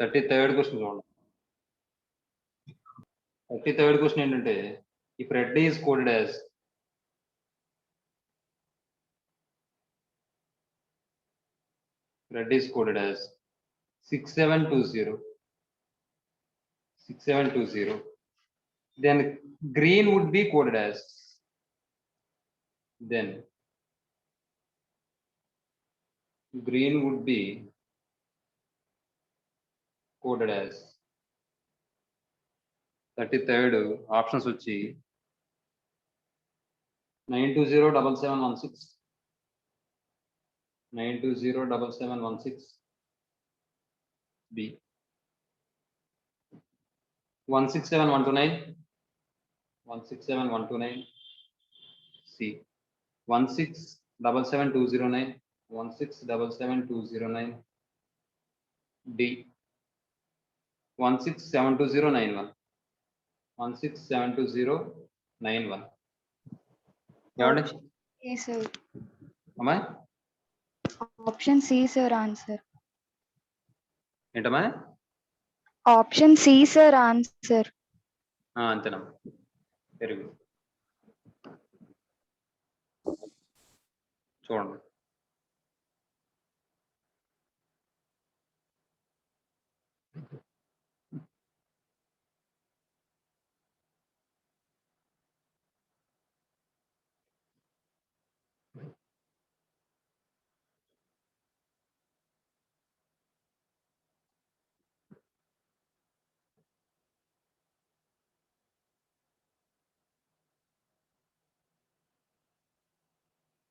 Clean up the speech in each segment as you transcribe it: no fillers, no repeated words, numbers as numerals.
33rd question చూడండి. 33rd question ఏంటంటే if red is coded as red is coded as 6720 then green would be coded as green would be coded as 33rd options వచ్చి 9207716 9207716 B 167129 167129 C 1677209 1677209 D 1672091 1672091 ఏమండి sir. అమ్మా Option C, sir. Answer. ఏంటమ్మా Option C, sir. Answer. అంతేనమ్మా very good చూడండి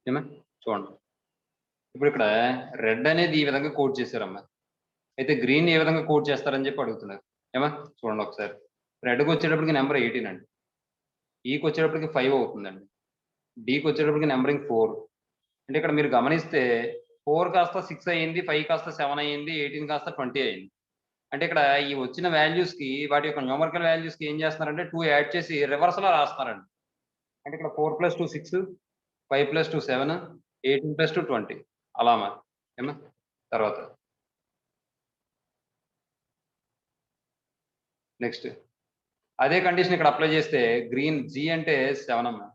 ఏమా చూడండి ఇప్పుడు ఇక్కడ రెడ్ అనేది ఈ విధంగా కోడ్ చేశారమ్మా అయితే గ్రీన్ ఏ విధంగా కోడ్ చేస్తారని చెప్పి అడుగుతున్నారు ఏమా చూడండి ఒకసారి రెడ్కి వచ్చేటప్పటికి నెంబర్ 18 అండి ఈకి వచ్చేటప్పటికి 5 అవుతుందండి డీకి వచ్చేటప్పటికి నెంబరింగ్ 4 అంటే ఇక్కడ మీరు గమనిస్తే 4 కాస్త 6 అయ్యింది 5 కాస్త 7 అయ్యింది 18 కాస్త 20 అయ్యింది అంటే ఇక్కడ ఈ వచ్చిన వాల్యూస్ కి వాటి యొక్క న్యూమరికల్ వాల్యూస్ కి ఏం చేస్తున్నారంటే 2 యాడ్ చేసి రివర్స్ లో రాస్తున్నారండి అంటే ఇక్కడ 4 + 2 6 5 + 2 7 18 + 2 20 అలా మరి ఏమా తర్వాత నెక్స్ట్ అదే కండిషన్ ఇక్కడ అప్లై చేస్తే గ్రీన్ జీ అంటే 7 అమ్మా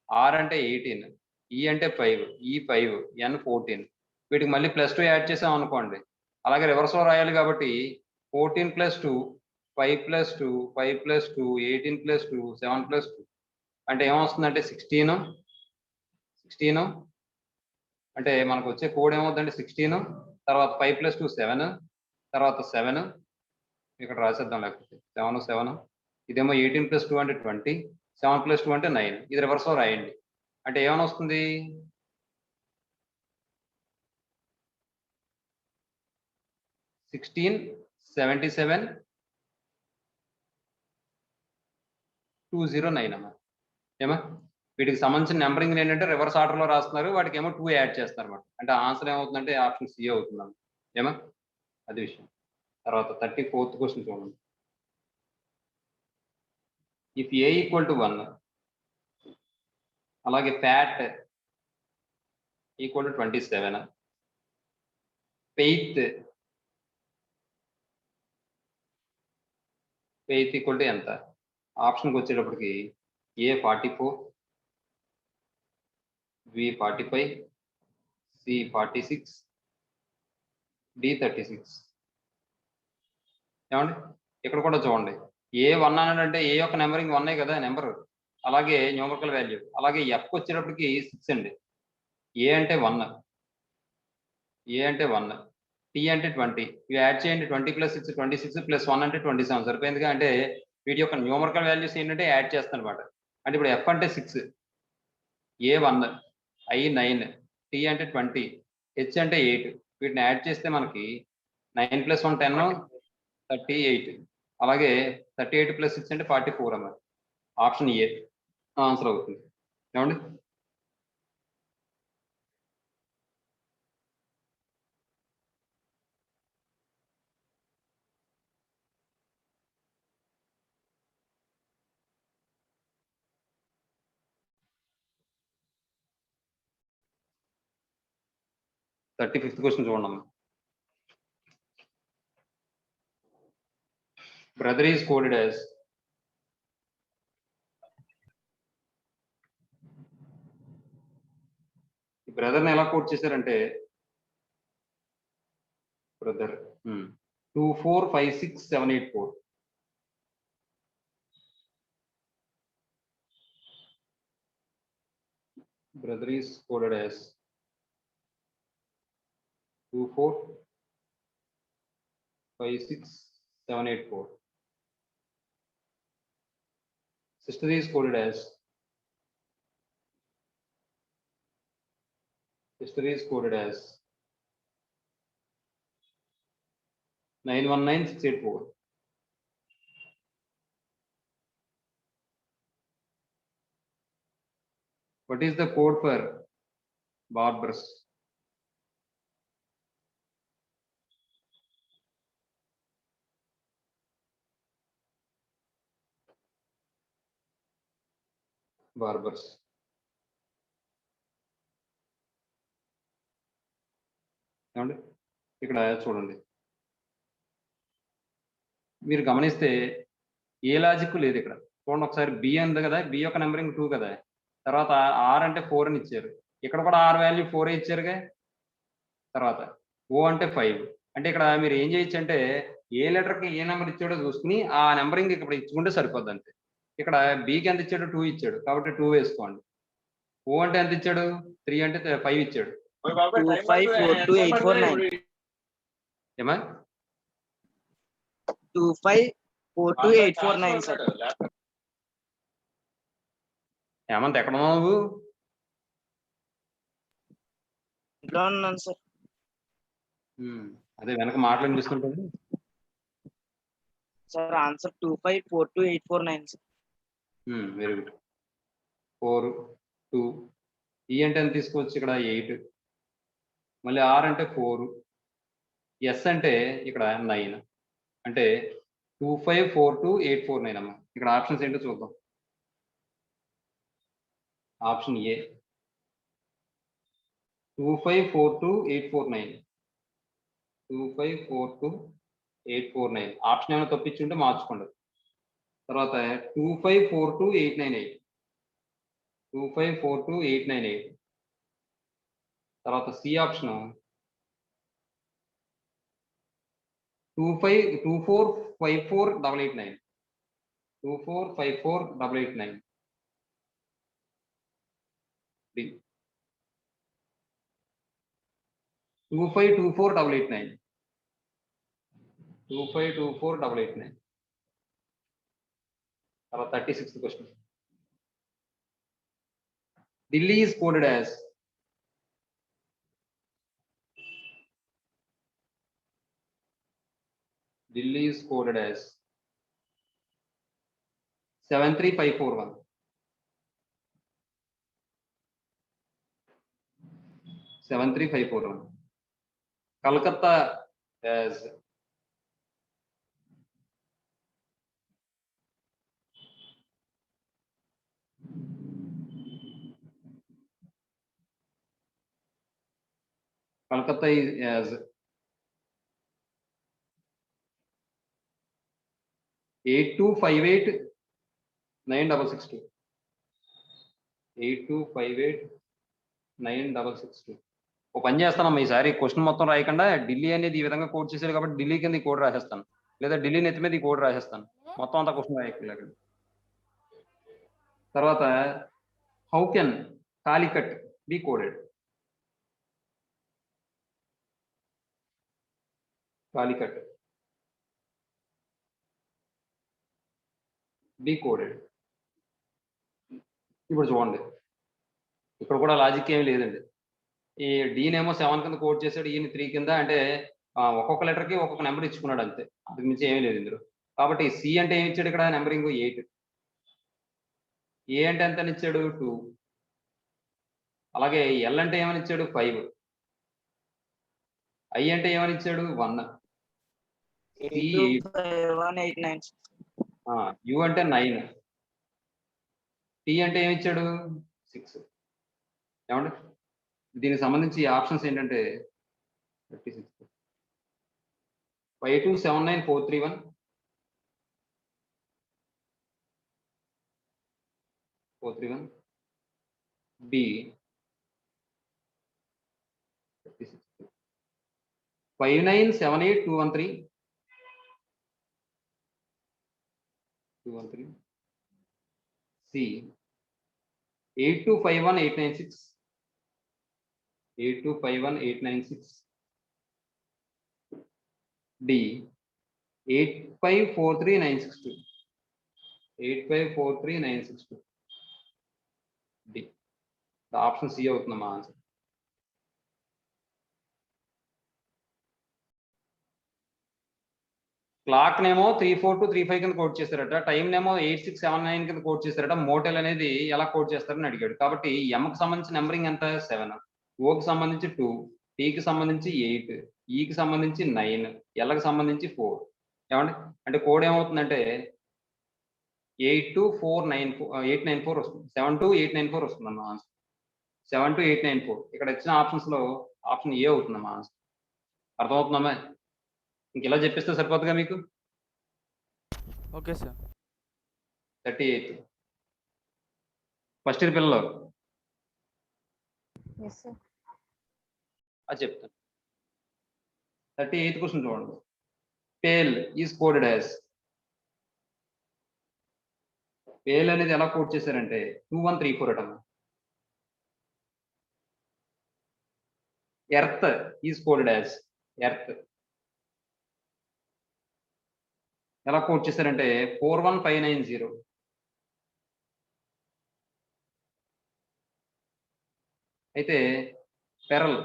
ఆర్ అంటే 18 ఈ అంటే 5 ఈ 5 ఎన్ 14 వీటికి మళ్ళీ +2 యాడ్ చేసాం అనుకోండి అలాగే రివర్స్ లో రాయాలి కాబట్టి 14 + 2 5 + 2 5 + 2 18 + 2 7 + 2 అంటే ఏమొస్తుందంటే 16 అంటే మనకు వచ్చే కోడ్ ఏమవుతుందంటే 16 తర్వాత 5 + 2 7 తర్వాత 7 ఇక్కడ రాసేద్దాం లేకపోతే 7 7 ఇదేమో 18 + 2 అంటే 20 7 + 2 అంటే 9 ఇది రివర్స్ లో రాయండి అంటే ఏమని వస్తుంది 1677 209 అమ్మా ఏమా వీటికి సంబంధించిన నెంబరింగ్ ఏంటంటే రివర్స్ ఆర్డర్ లో రాస్తున్నారు వాటికి ఏమో 2 యాడ్ చేస్తారు అనమాట అంటే ఆన్సర్ ఏమవుతుందంటే ఆప్షన్ సి అవుతుంది ఏమా అది విషయం తర్వాత 34th క్వశ్చన్ చూడండి ఇఫ్ ఏ ఈక్వల్ టు 1 అలాగే fat equal to 27 faith equal to ఎంత ఆప్షన్కి వచ్చేటప్పటికి ఏ 44 బి 45 సి 46 డి 36 ఏమండి ఇక్కడ కూడా చూడండి ఏ 1 అంటే ఏ యొక్క నెంబరింగ్ 1 కదా నెంబర్ అలాగే న్యూమరికల్ వాల్యూ అలాగే ఎఫ్ వచ్చేటప్పటికి 6 అండి ఏ అంటే 1 టీ అంటే 20 ఇవి యాడ్ చేయండి 20 + 6 26 + 1 అంటే 27 సరిపోయిందిగా అంటే వీటి యొక్క న్యూమరికల్ వాల్యూస్ ఏంటంటే యాడ్ చేస్తానమాట అంటే ఇప్పుడు ఎఫ్ అంటే 6 ఏ 1 ఐ 9 టీ అంటే 20 హెచ్ అంటే 8 వీటిని యాడ్ చేస్తే మనకి 9 + 1 10 38 అలాగే 38 + 6 అంటే 44 అన్నమాట ఆప్షన్ ఏ ఆన్సర్ అవుతుంది ఏమండి థర్టీ ఫిఫ్త్ క్వశ్చన్ చూడండి Brother is coded as brother ని ఎలా కోడ్ చేశారంటే brother 2456784 brother is coded as 2456784 sister is coded as 919684 what is the code for Barbarous? Barbarous ఏమండి ఇక్కడ చూడండి మీరు గమనిస్తే ఏ లాజిక్ లేదు ఇక్కడ చూడండి ఒకసారి బి ఉంది కదా బి యొక్క నెంబరింగ్ 2 కదా తర్వాత ఆర్ అంటే 4 అని ఇచ్చారు ఇక్కడ కూడా ఆర్ వాల్యూ 4 ఇచ్చారుగా తర్వాత ఓ అంటే 5 అంటే ఇక్కడ మీరు ఏం చేయొచ్చు అంటే ఏ లెటర్కి ఏ నెంబర్ ఇచ్చాడో చూసుకుని ఆ నెంబరింగ్ ఇక్కడ ఇచ్చుకుంటే సరిపోద్ది అంతే ఇక్కడ బికి ఎంత ఇచ్చాడు 2 ఇచ్చాడు కాబట్టి 2 వేసుకోండి ఓ అంటే ఎంత ఇచ్చాడు 3 అంటే 5 ఇచ్చాడు 2542849 ఏమా 2542849 సార్ హేమంత్ ఎక్కడ ఉన్నావు నువ్వు ఇంట్లో ఉన్నాను సార్ అదే వెనక మాటలు వినిపిస్తుంటుంది sir answer 2542849 sir very good 4 2 ఈ అంటే ఎంత తీసుకోవచ్చు ఇక్కడ 8 మళ్ళీ ఆర్ అంటే 4 ఎస్ అంటే ఇక్కడ 9 అంటే 2542849 అమ్మా ఇక్కడ ఆప్షన్స్ ఏంటో చూద్దాం ఆప్షన్ ఏ 2542849 2542849 ఆప్షన్ ఏమైనా తప్పించుంటే మార్చుకోండి తర్వాత 2542898 2542898 తర్వాత సి ఆప్షన్ 2454889 2454889 డి 2524889 2524889 తర్వాత 36th question Delhi is coded as Delhi is coded as 73541 73541 Kolkata as Kolkata is as 82589662 82589662 ఓ పని చేస్తానమ్మా ఈసారి క్వశ్చన్ మొత్తం రాయకుండా ఢిల్లీ అనేది ఈ విధంగా కోడ్ చేశారు కాబట్టి ఢిల్లీ కింద ఈ కోడ్ రాసేస్తాను లేదా ఢిల్లీ నెత్తి మీద ఈ కోడ్ రాసేస్తాను మొత్తం అంతా క్వశ్చన్ రాయకుండా తర్వాత how can Calicut be coded Calicut be coded ఇప్పుడు చూడండి ఇక్కడ కూడా లాజిక్ ఏమి లేదండి ఈ డీనేమో 7 కింద కోడ్ చేశాడు ఈయన 3 కింద అంటే ఒక్కొక్క లెటర్కి ఒక్కొక్క నెంబర్ ఇచ్చుకున్నాడు అంతే అందుకు మించి ఏమీ లేదు ఇందులో కాబట్టి సి అంటే ఏమి ఇచ్చాడు ఇక్కడ నెంబరింగ్ 8 ఏ అంటే ఎంత ఇచ్చాడు 2 అలాగే ఎల్ అంటే ఏమని ఇచ్చాడు 5 ఐ అంటే ఏమని ఇచ్చాడు 1 యు అంటే 9 టీ అంటే ఏమి ఇచ్చాడు 6 ఏమండి దీనికి సంబంధించి ఆప్షన్స్ ఏంటంటే 36 5279431 431 B 5978213 C 8251896 8251896 D 8543962 8543962 D. The option C అవుతుందమ్మా ఆన్సర్. క్లాక్ నేమో 34235 కింద కోడ్ చేశారట, టైం నేమో 8679 కింద కోడ్ చేశారట. మోటెల్ అనేది ఎలా కోడ్ చేస్తారని అడిగాడు. కాబట్టి ఎంకి సంబంధించి నెంబరింగ్ ఎంత 7, ఓకి సంబంధించి 2, టీకి సంబంధించి 8, ఈకి సంబంధించి 9, ఎల్కి సంబంధించి 4. ఏమండి అంటే కోడ్ ఏమవుతుందంటే 82494 వస్తుంది. 72894 వస్తుందమ్మా ఆన్సర్. 72894. ఇక్కడ ఇచ్చిన ఆప్షన్స్ లో ఆప్షన్ ఏ అవుతుందమ్మా ఆన్సర్. అర్థమవుతుందమ్మా? ఇంక ఇలా చెప్పిస్తే సరిపోతుందిగా మీకు. Okay sir. 38 ఫస్ట్ ఇయర్ పిల్లలు అది చెప్తాను. 38 క్వశ్చన్ చూడండి. Pale is coded as. Pale అనేది ఎలా కోడ్ చేశారంటే 2134 అటమ్మా. Earth is coded as. Earth ఎలా కోడ్ చేశారంటే 41590. అయితే పెరల్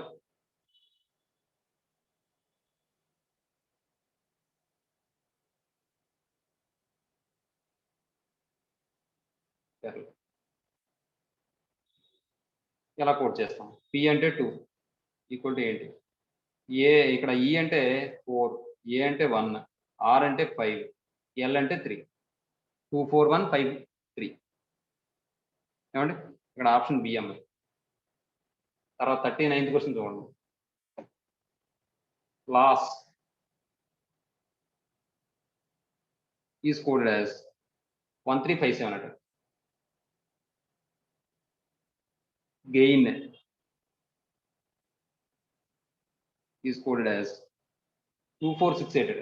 ఎలా కోడ్ చేస్తాం? పి అంటే 2 ఈక్వల్ టు ఏంటి? ఏ ఇక్కడ ఈ అంటే 4, ఏ అంటే 1, ఆర్ అంటే 5, ఎల్ అంటే 3. 24153. ఏమండి ఇక్కడ ఆప్షన్ బి అమ్మాయి. తర్వాత 39th క్వశ్చన్ చూడండి. లాస్ ఈజ్ కోడెడ్ యాజ్ 1357 అట. గెయిన్ ఈజ్ కోడెడ్ యాజ్ 2468 అట.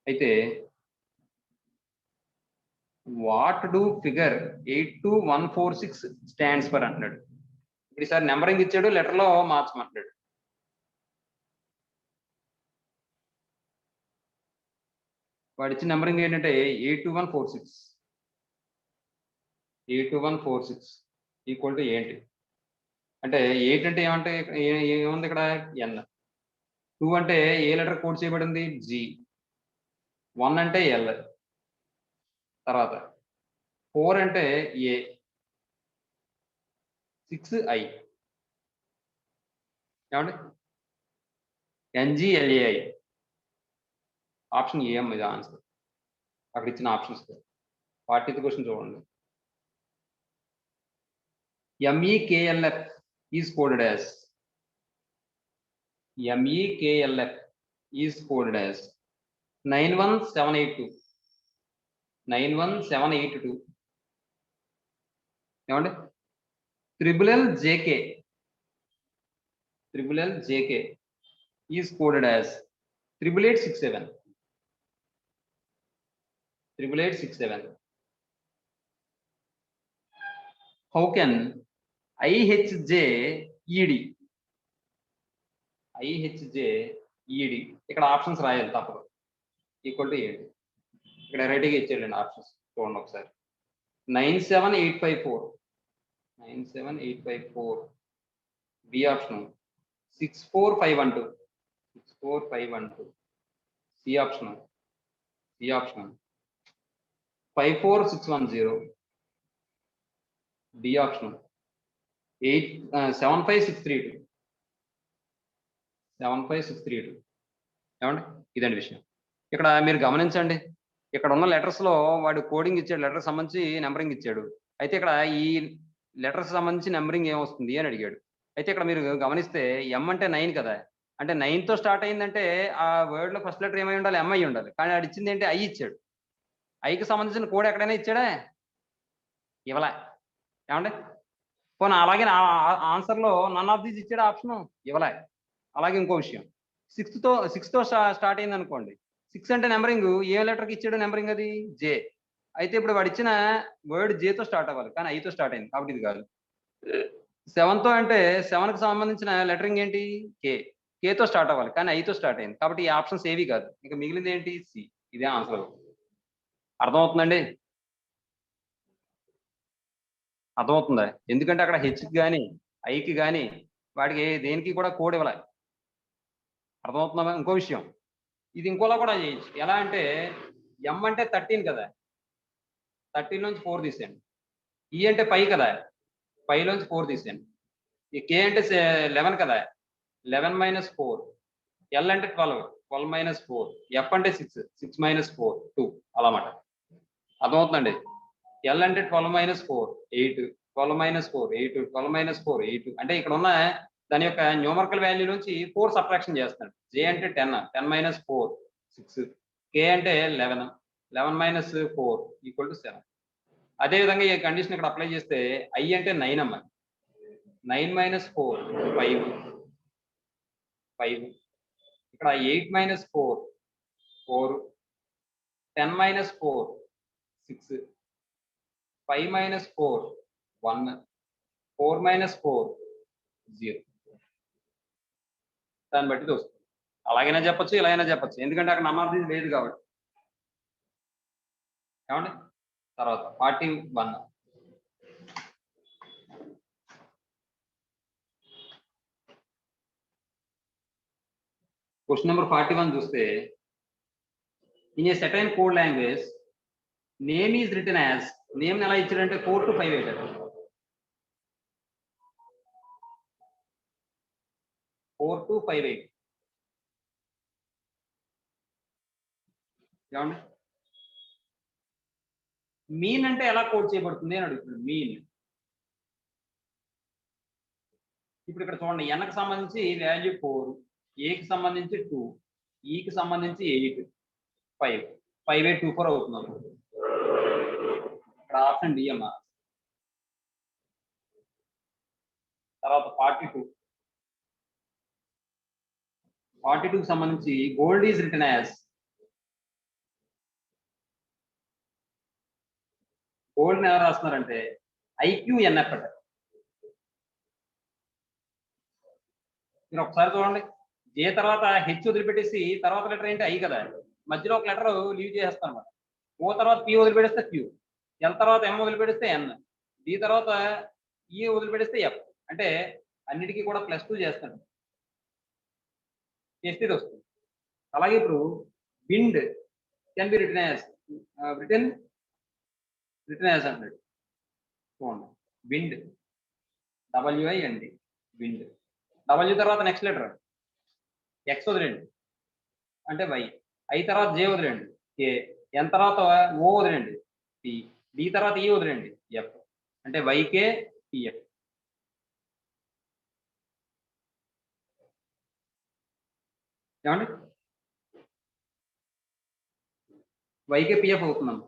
అయితే what do figure 82146 stands for అంటున్నాడు. ఇప్పుడు ఈసారి నెంబరింగ్ ఇచ్చాడు, లెటర్ లో మార్చమంటాడు. వాడు ఇచ్చిన నెంబరింగ్ ఏంటంటే 82146. 82146 ఈక్వల్ టు ఏంటి అంటే 8 అంటే ఏమంటే ఏముంది ఇక్కడ ఎన్. 2 అంటే ఏ లెటర్ కోడ్ చేయబడింది జి. 1 అంటే ఎల్. తర్వాత 4 అంటే ఏ. 6 ఐ. ఏమండి ఎన్జిఎల్ఏఐ. ఆప్షన్ ఏ ఇది ఆన్సర్. అక్కడ ఇచ్చిన ఆప్షన్స్ 40th క్వశ్చన్ చూడండి. MEKLF is coded as. MEKLF is coded as 91782. 91782. ఏమండి LLJK. LLJK is coded as 8867. 8867. How can IHJED. IHJED ఇక్కడ ఆప్షన్స్ రాయాలి తప్పదు. ఈక్వల్ టు ఏంటి ఇక్కడ రెడీగా ఇచ్చేయండి ఆప్షన్స్ చూడండి ఒకసారి. 97854. 97854. B option 64512. 64512. C option 54610. D option 75632. 75632. ఏమండి ఇదండి విషయం. ఇక్కడ మీరు గమనించండి, ఇక్కడ ఉన్న లెటర్స్ లో వాడు కోడింగ్ ఇచ్చాడు, లెటర్ సంబంధించి నెంబరింగ్ ఇచ్చాడు. అయితే ఇక్కడ ఈ లెటర్స్ సంబంధించి నెంబరింగ్ ఏమొస్తుంది అని అడిగాడు. అయితే ఇక్కడ మీరు గమనిస్తే ఎం అంటే 9 కదా, అంటే 9తో స్టార్ట్ అయిందంటే ఆ వర్డ్ లో ఫస్ట్ లెటర్ ఏమై ఉండాలి? ఎం అయి ఉండాలి. కానీ వాడు ఇచ్చింది ఏంటి? ఐ ఇచ్చాడు. ఐకి సంబంధించిన కోడ్ ఎక్కడైనా ఇచ్చాడా? ఇవ్వలే. ఏమండి? పోనీ అలాగే ఆన్సర్లో నన్ ఆఫ్ దీస్ ఇచ్చాడు ఆప్షన్? ఇవ్వలే. అలాగే ఇంకో విషయం, 6తో స్టార్ట్ అయింది అనుకోండి. 6 అంటే నెంబరింగ్ ఏ లెటర్కి ఇచ్చాడు నెంబరింగ్? అది జే. అయితే ఇప్పుడు వాడు ఇచ్చిన వర్డ్ జేతో స్టార్ట్ అవ్వాలి, కానీ ఐతో స్టార్ట్ అయింది కాబట్టి ఇది కాదు. 7తో అంటే 7కి సంబంధించిన లెటరింగ్ ఏంటి? కేతో స్టార్ట్ అవ్వాలి, కానీ ఐతో స్టార్ట్ అయింది కాబట్టి ఈ ఆప్షన్స్ ఏవి కాదు. ఇంకా మిగిలింది ఏంటి? సి. ఇదే ఆన్సర్. అర్థమవుతుందండి? అర్థమవుతుందా? ఎందుకంటే అక్కడ హెచ్కి కానీ ఐకి కానీ వాడికి దేనికి కూడా కోడ్ ఇవ్వాలి. అర్థమవుతుందా? ఇంకో విషయం, ఇది ఇంకోలా కూడా చేయొచ్చు. ఎలా అంటే ఎం అంటే 13 కదా, 13 నుంచి 4 తీసేయండి. ఈ అంటే 5 కదా, 5 నుంచి 4 తీసేయండి. ఈ కే అంటే 11 కదా, 11 - 4. ఎల్ అంటే 12, 12 - 4. ఎఫ్ అంటే 6, 6 - 4, 2 అలా మాట. అర్థమవుతుందండి? ఎల్ అంటే 12 - 4, 8, 12 - 4, 8, 12 - 4, 8. అంటే ఇక్కడ ఉన్న దాని యొక్క న్యూమరికల్ వాల్యూ నుంచి 4 సబ్ట్రాక్షన్ చేస్తాడు. జే అంటే 10, 10 - 4, 6. కే అంటే 11, 11 - 4 = 7. అదేవిధంగా ఈ కండిషన్ ఇక్కడ అప్లై చేస్తే ఐ అంటే 9 అమ్మ. 9 - 4, 5. ఇక్కడ 8 - 4, 4. 10 - 4, 6. 5 - 4, 1. 4 - 4, 0. దాన్ని బట్టి వస్తుంది. అలాగైనా చెప్పొచ్చు, ఇలాగైనా చెప్పొచ్చు, ఎందుకంటే అక్కడ నన్ ఆఫ్ దీస్ లేదు కాబట్టి. ఏమండి? తర్వాత 41. క్వశ్చన్ నెంబర్ 41 చూస్తే, in a certain code language name is written as, name ఎలా ఇచ్చాడంటే 4 to 5 8. 4 to 5 8. ఏమండి? మీన్ అంటే ఎలా కోడ్ చేయబడుతుంది అని అడుగుతుంది. మీన్ ఇప్పుడు ఇక్కడ చూడండి, ఎన్కి సంబంధించి వాల్యూ 4, ఏకి సంబంధించి 2, ఈకి సంబంధించి 8, 5. 5 8 24 అవుతుంది. ఇక్కడ ఆప్షన్ డి అమ్మా. తర్వాత 42కి సంబంధించి gold is written as, gold ఎలా రాస్తున్నారంటే IQNF అట. మీరు ఒకసారి చూడండి, జే తర్వాత హెచ్ వదిలిపెట్టేసి తర్వాత లెటర్ ఏంటి? ఐ కదా, మధ్యలో ఒక లెటర్ లీవ్ చేస్తాను అనమాట. ఓ తర్వాత పి వదిలిపెట్టేస్తే క్యూ, ఎల్ తర్వాత ఎం వదిలిపెట్టేస్తే ఎన్, డి తర్వాత ఈ వదిలిపెట్టేస్తే ఎఫ్. అంటే అన్నిటికీ కూడా +2 చేస్తాను, చేస్తే ఇది వస్తుంది. అలాగే ఇప్పుడు wind can be written as, written as అంటాడు. చూడండి, విండ్ WIND, విండ్. డబ్ల్యూ తర్వాత నెక్స్ట్ లెటర్ ఎక్స్ వదిలేండి అంటే వై, ఐ తర్వాత జే వదిలేండి కే, ఎన్ తర్వాత ఓ వదిలేండి పి, డి తర్వాత ఈ వదిలేండి ఎఫ్. అంటే వైకే పిఎఫ్. ఏమండి? వైకే పిఎఫ్ అవుతుందమ్మా.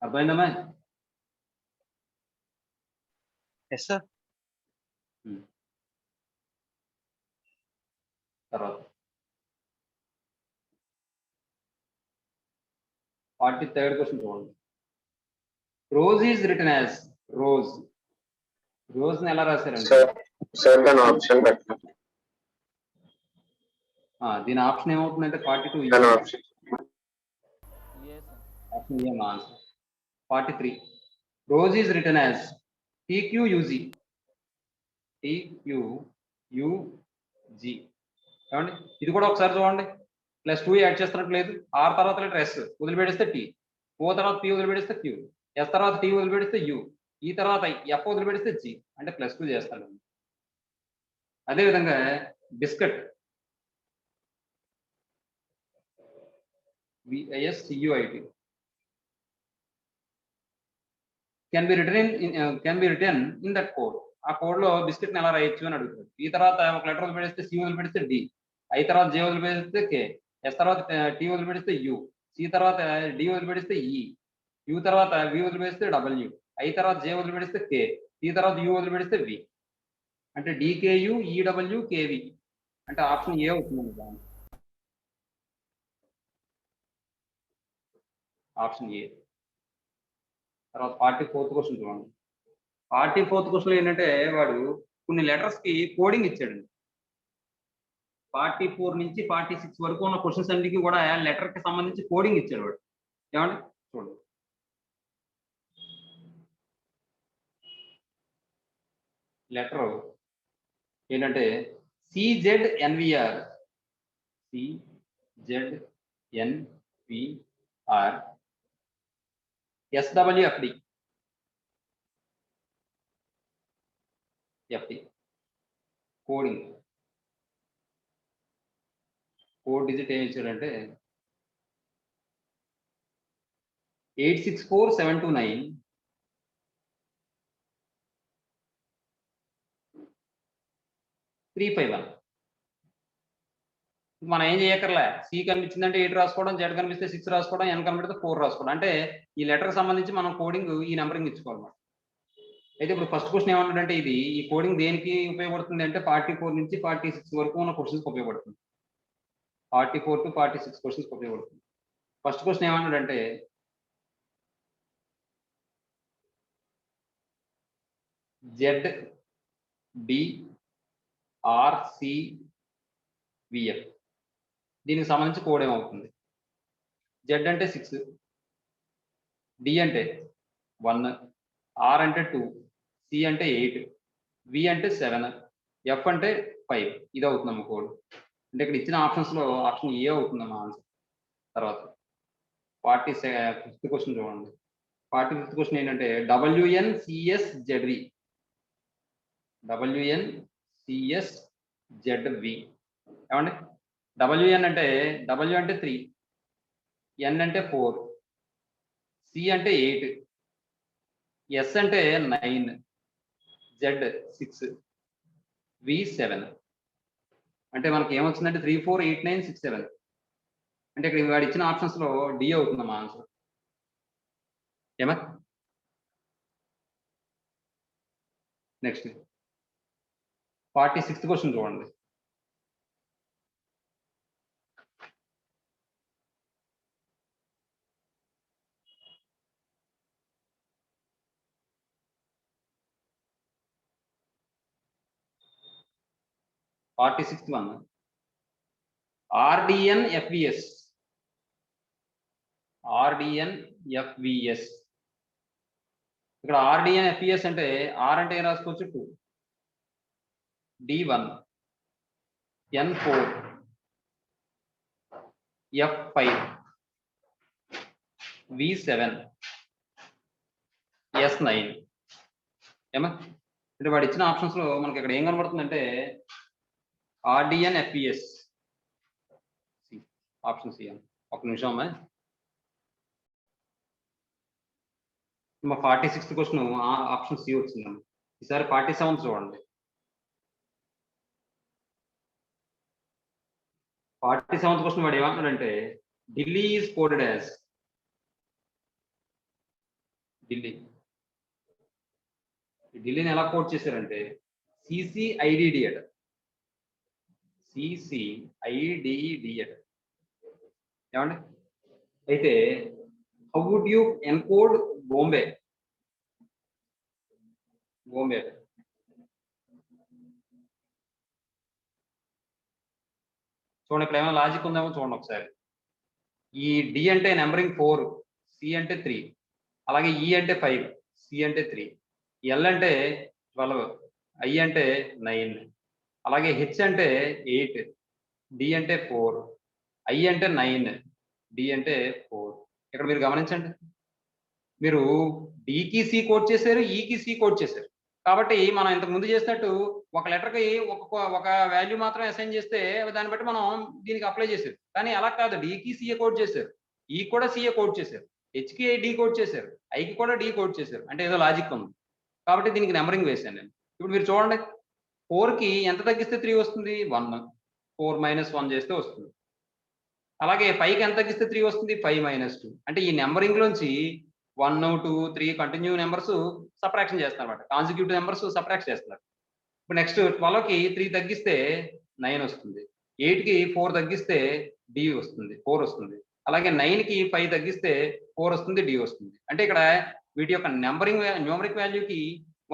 అర్థమైందమ్మా? Yes sir. తర్వాత 43rd క్వశ్చన్ చూడండి. Rose is written as, rose. Rose ని ఎలా రాశారంటే ఆప్షన్ పెట్టండి. దీని ఆప్షన్ ఏమవుతుందంటే 42 option option A answer. 43 rose is written as TQUG, TQUG. ఏమండి? ఇది కూడా ఒకసారి చూడండి, +2 యాడ్ చేస్తున్నట్టు లేదు. ఆర్ తర్వాత లెటర్ ఎస్ వదిలిపెడిస్తే టీ, ఓ తర్వాత పి వదిలిపెడిస్తే క్యూ, ఎస్ తర్వాత టీ వదిలిపెడిస్తే యు, ఈ తర్వాత ఎఫ్ వదిలిపెడిస్తే జి. అంటే +2 చేస్తాడు. అదేవిధంగా biscuit VISCUIT can be written in that code. ఆ కోడ్ లో బిస్కెట్ ఎలా రాయొచ్చు అని అడుగుతాడు. ఈ తర్వాత ఒక లెటర్ వదిలిపెడిస్తే సి వదిలిపెడిస్తే డి, ఐ తర్వాత జే వదిలిపెడిస్తే కే, ఎస్ తర్వాత టీ వదిలిపెడిస్తే యు, సి తర్వాత డి వదిలిపెడిస్తే ఈ, యు తర్వాత వి వదిలిపెడిస్తే డబ్ల్యూ, ఐ తర్వాత జే వదిలిపెడిస్తే కే, సి తర్వాత యు వదిలిపెడిస్తే వి. అంటే డికేయు ఈడబ్ల్యూ కేవి అంటే ఆప్షన్ ఏ అవుతుంది. Option A. తర్వాత 44th క్వశ్చన్ చూడండి. 44th క్వశ్చన్ ఏంటంటే వాడు కొన్ని లెటర్స్ కి కోడింగ్ ఇచ్చాడండి. 44 నుంచి 46 వరకు ఉన్న క్వశ్చన్స్ అన్నిటికీ కూడా లెటర్ కి సంబంధించి కోడింగ్ ఇచ్చాడు వాడు. ఏమండి చూడండి. లెటర్ ఏంటంటే CZNVR, CZNVR, SWFD, coding code digit ఏం ఇచ్చాడంటే 864729 351. మనం ఏం చేయక్కర్లే. సి కనిపించిందంటే 8 రాసుకోవడం, జెడ్ కనిపిస్తే 6 రాసుకోవడం, ఎన్ కనిపిస్తే 4 రాసుకోవడం. అంటే ఈ లెటర్ సంబంధించి మనం కోడింగ్ ఈ నెంబరింగ్ ఇచ్చుకోవాలన్నమాట. అయితే ఇప్పుడు ఫస్ట్ క్వశ్చన్ ఏమన్నాడంటే ఇది ఈ కోడింగ్ దేనికి ఉపయోగపడుతుంది అంటే 44 నుంచి 46 వరకు ఉన్న క్వశ్చన్స్ ఉపయోగపడుతుంది. 44 to 46 క్వశ్చన్స్ ఉపయోగపడుతుంది. ఫస్ట్ క్వశ్చన్ ఏమన్నాడంటే ZDRCVF దీనికి సంబంధించి కోడ్ ఏమవుతుంది? జెడ్ అంటే 6, డి అంటే 1, ఆర్ అంటే 2, సి అంటే 8, వి అంటే 7, ఎఫ్ అంటే 5. ఇది అవుతుందమ్మా కోడ్. అంటే ఇక్కడ ఇచ్చిన ఆప్షన్స్ లో ఆప్షన్ ఏ అవుతుందమ్మా ఆన్సర్. తర్వాత 45th క్వశ్చన్ చూడండి. 45th క్వశ్చన్ ఏంటంటే WNCSZV, WNCSZV. ఏమండి WN అంటే W అంటే 3, N అంటే 4, C అంటే 8, S అంటే 9, Z 6, V 7. అంటే మనకి ఏమొచ్చిందంటే 3, 4, 8, 9, 6, 7. అంటే ఇక్కడ వాడు ఇచ్చిన ఆప్షన్స్ లో డి అవుతుందమ్మా ఆన్సర్. ఏమా నెక్స్ట్ 46th క్వశ్చన్ చూడండి. RDNFVS. ఇక్కడ RDNFVS అంటే ఆర్ అంటే ఏం రాసుకోవచ్చు 2, D1, N4, F5, V7, S9. ఏమా అంటే వాడు ఇచ్చిన ఆప్షన్స్ లో మనకి ఇక్కడ ఏం కనబడుతుందంటే RDNFVS ఆప్షన్ సి. ఒక నిమిషం అమ్మా. 46th క్వశ్చన్ ఆప్షన్ సి వచ్చిందమ్మా. ఈసారి 47th చూడండి. 47th క్వశ్చన్ వాడు ఏమంటున్నాడంటే ఢిల్లీ ఈజ్ కోడెడ్ యాజ్ ఢిల్లీని ఎలా కోడ్ చేశారంటే CCIDD అట. CCIDD అట. ఏమండి అయితే how would you encode Bombay? చూడండి ఇక్కడ ఏమైనా లాజిక్ ఉందేమో చూడండి ఒకసారి. ఈ డి అంటే నెంబరింగ్ 4, సి అంటే 3, అలాగే ఈ అంటే 5, సి అంటే 3, ఎల్ అంటే 12, ఐ అంటే 9, అలాగే హెచ్ అంటే 8, డి అంటే 4, ఐ అంటే 9, డి అంటే 4. ఇక్కడ మీరు గమనించండి, మీరు డికి సి కోడ్ చేశారు, ఈకి సి కోడ్ చేశారు. కాబట్టి మనం ఇంతకు ముందు చేసినట్టు ఒక లెటర్కి ఒక వాల్యూ మాత్రం అసైన్ చేస్తే దాన్ని బట్టి మనం దీనికి అప్లై చేశారు. కానీ అలా కాదు, డికి సిఏ కోడ్ చేశారు, ఈ కూడా సిఏ కోడ్ చేశారు, హెచ్కి డి కోడ్ చేశారు, ఐకి కూడా డి కోడ్ చేశారు. అంటే ఏదో లాజిక్ ఉంది కాబట్టి దీనికి నెంబరింగ్ వేశాను నేను. ఇప్పుడు మీరు చూడండి 4కి ఎంత తగ్గిస్తే 3 వస్తుంది? 1. 4 - 1 చేస్తే వస్తుంది. అలాగే 5కి ఎంత తగ్గిస్తే 3 వస్తుంది? 5 - 2. అంటే ఈ నెంబరింగ్ లోంచి 1, 2, 3 కంటిన్యూ నెంబర్స్ సబ్ట్రాక్షన్ చేస్తారన్నమాట. కాన్సిక్యూటివ్ నెంబర్స్ సబ్ట్రాక్ట్ చేస్తారు. ఇప్పుడు నెక్స్ట్ 12కి 3 తగ్గిస్తే 9 వస్తుంది. 8కి 4 తగ్గిస్తే డి వస్తుంది, 4 వస్తుంది. అలాగే 9కి 5 తగ్గిస్తే 4 వస్తుంది, డి వస్తుంది. అంటే ఇక్కడ వీటి యొక్క న్యూమరిక్ వాల్యూకి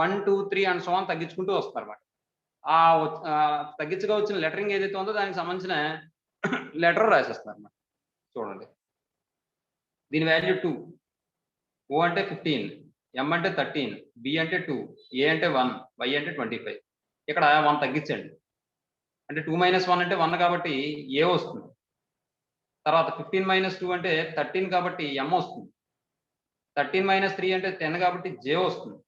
1, 2, 3 అండ్ సో ఆన్ తగ్గించుకుంటూ వస్తారన్నమాట. తగ్గించగా వచ్చిన లెటరింగ్ ఏదైతే ఉందో దానికి సంబంధించిన లెటర్ రాసేస్తారు అన్నమాట. చూడండి, దీని వాల్యూ 2, ఓ అంటే 15, ఎం అంటే 13, బి అంటే 2, ఏ అంటే 1, వై అంటే 25. ఇక్కడ 1 తగ్గించండి. అంటే 2 - 1 అంటే 1 కాబట్టి ఏ వస్తుంది. తర్వాత 15 - 2 అంటే 13 కాబట్టి ఎం వస్తుంది. 13 - 3 అంటే 10 కాబట్టి జే వస్తుంది.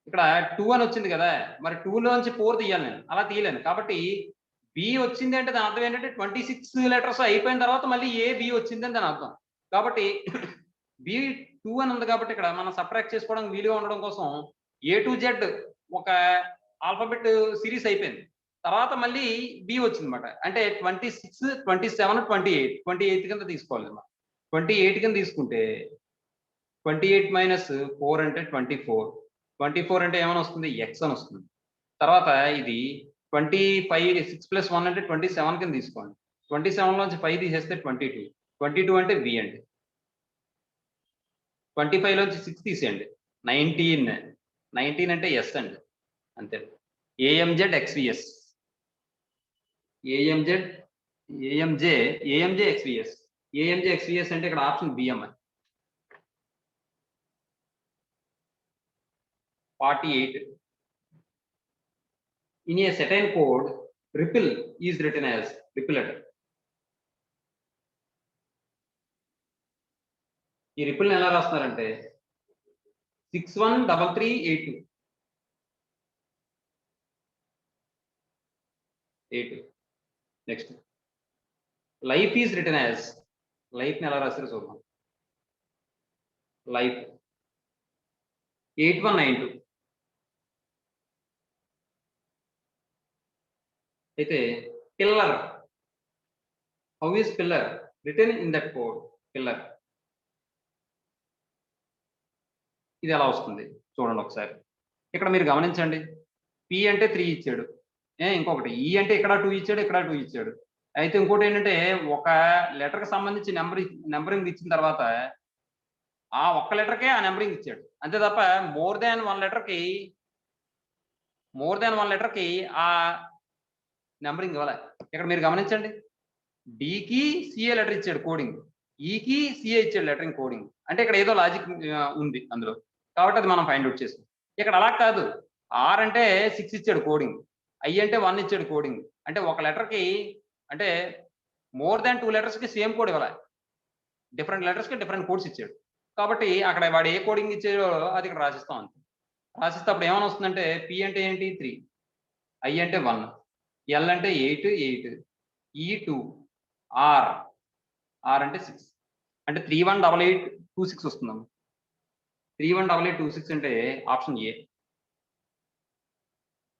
ఇక్కడ 2 అని వచ్చింది కదా, మరి 2లోంచి 4 తీయాలి నేను, అలా తీయలేను. కాబట్టి బి వచ్చింది అంటే దాని అర్థం ఏంటంటే 26 లెటర్స్ అయిపోయిన తర్వాత మళ్ళీ ఏ బి వచ్చింది అని దాని అర్థం. కాబట్టి బి 2 అని ఉంది కాబట్టి ఇక్కడ మనం సబ్ట్రాక్ట్ చేసుకోవడానికి వీలుగా ఉండడం కోసం ఏ టు జెడ్ ఒక ఆల్ఫాబెట్ సిరీస్ అయిపోయింది. తర్వాత మళ్ళీ బి వచ్చిందన్నమాట. అంటే 26, 27, 28 కింద తీసుకోవాలి. 28 కింద తీసుకుంటే 28 - 4 అంటే 24. 24 అంటే ఏమని వస్తుంది? ఎక్స్ అని వస్తుంది. తర్వాత ఇది 25, 6 + 1 అంటే 27 కింద తీసుకోండి. 27లోంచి 5 తీసేస్తే 22. 22 అంటే వి అండి. 25లోంచి 6 తీసేయండి, 19. 19 అంటే ఎస్ అండి. అంతే. ఏఎంజెడ్ ఎక్స్విఎస్, ఏఎంజే ఎక్స్విఎస్. ఏఎంజే ఎక్స్విఎస్ అంటే ఇక్కడ option BM. 48. In a certain code, ripple is written as ripplet. ఈ రిపుల్ ఎలా రాస్తున్నారంటే 613382. Next life is return as, life ని ఎలా రాస్తారో చూద్దాం. లైఫ్ 8192. అయితే pillar, how is pillar return in that code? Pillar ఇది ఎలా వస్తుంది చూడండి ఒకసారి. ఇక్కడ మీరు గమనించండి, పి అంటే 3 ఇచ్చాడు, ఇంకొకటి ఈ అంటే ఇక్కడ 2 ఇచ్చాడు, ఇక్కడ 2 ఇచ్చాడు. అయితే ఇంకోటి ఏంటంటే ఒక లెటర్ కి సంబంధించి నెంబరింగ్ ఇచ్చిన తర్వాత ఆ ఒక్క లెటర్కే ఆ నెంబరింగ్ ఇచ్చాడు. అంతే తప్ప మోర్ దాన్ వన్ లెటర్కి ఆ నెంబరింగ్ ఇవ్వాలి. ఇక్కడ మీరు గమనించండి, డికి సిఏ లెటర్ ఇచ్చాడు కోడింగ్, ఈకి సిఏ ఇచ్చాడు లెటరింగ్ కోడింగ్. అంటే ఇక్కడ ఏదో లాజిక్ ఉంది అందులో, కాబట్టి అది మనం ఫైండ్ అవుట్ చేసాం. ఇక్కడ అలా కాదు, ఆర్ అంటే 6 ఇచ్చాడు కోడింగ్, ఐ అంటే 1 ఇచ్చాడు కోడింగ్. అంటే ఒక లెటర్కి అంటే మోర్ దాన్ 2 లెటర్స్కి సేమ్ కోడ్ ఇవ్వాలి, డిఫరెంట్ లెటర్స్కి డిఫరెంట్ కోడ్స్ ఇచ్చాడు. కాబట్టి అక్కడ వాడు ఏ కోడింగ్ ఇచ్చాడో అది ఇక్కడ రాసిస్తాం అంతే. రాసిస్తే అప్పుడు ఏమైనా వస్తుందంటే పి అంటే ఏంటి 3, ఐ అంటే 1, ఎల్ అంటే 8, ఈ 2, ఆర్ అంటే 6. అంటే 318826 వస్తుందమ్మా. 318826 అంటే ఆప్షన్ ఏ.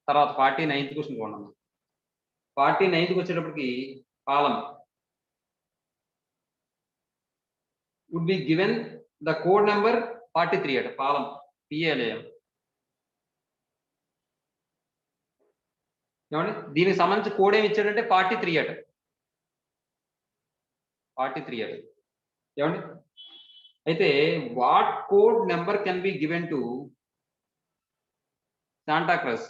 తర్వాత 49th క్వశ్చన్ చూడండి. 49th వచ్చేటప్పటికి కాలం would be given the code number 43 అట. కాలం పిఎల్ఏఎం. ఏమండి దీనికి సంబంధించి కోడ్ ఏమి ఇచ్చాడంటే 43 అట. 43 అట. ఏమండి అయితే what code number can be given to Santa crush?